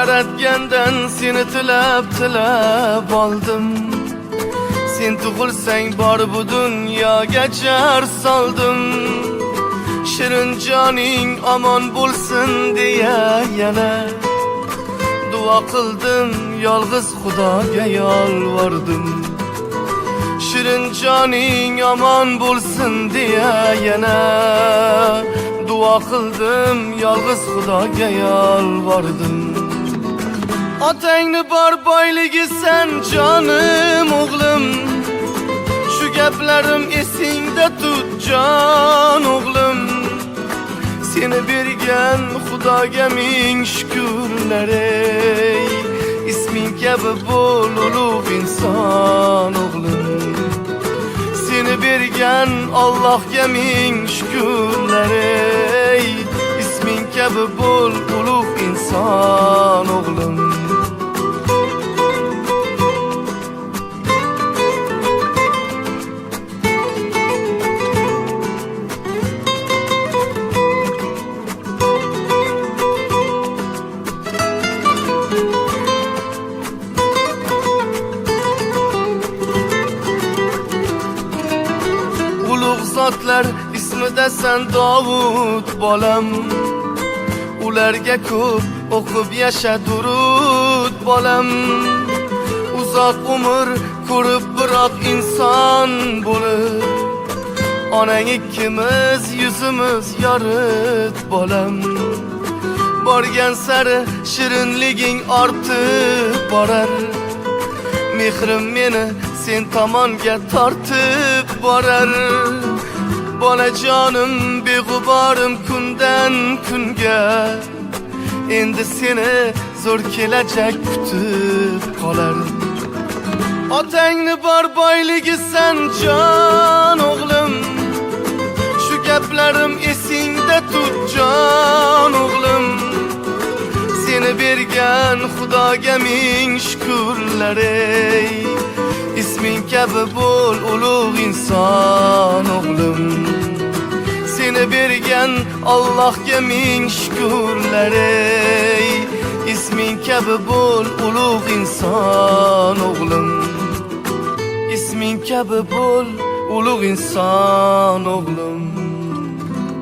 yaratgandan seni tilab oldim. Sen tug'ilsang bor bu dunyoga jar soldim. Shirin joning omon bo'lsin deya yana duo qildim, yolg'iz Xudoga yolvordim. Shirin joning omon bo'lsin deya yana duo qildim, yolg'iz Xudoga yolvordim. Otangni bor boyligi sen jonim o'g'lim, shu gaplarim esingda tut jon o'g'lim. Seni bergan Xudoga ming shukrlar ey, isming kabi bo'l ulug' inson o'g'lim. Seni bergan Allohga ming shukrlar ey, isming kabi bo'l ulug' inson o'g'lim. Zotlar ismida sen Davud bolam, ularga ko'p o'qib yasha durud bolam. Uzoq umr ko'rib biroq inson bo'lib, onang ikkimiz yuzimiz yorit bolam. Borgan sari shirinliging ortib borar, mehrim meni sen tomonga tortib borar. Bolajonim beg'uborim kundan kunga, endi seni zo'r kelajak kutib qolar. Otangni bor boyligi sen jon o'g'lim, shu gaplarim esingda tut jon o'g'lim. Seni bergan Xudoga ming shukrlar ey, isming kabi bo'l ulug' inson o'g'lim. Seni bergan Allohga ming shukrlar ey, isming kabi bo'l ulug' inson o'g'lim. Isming kabi bo'l ulug' inson o'g'lim.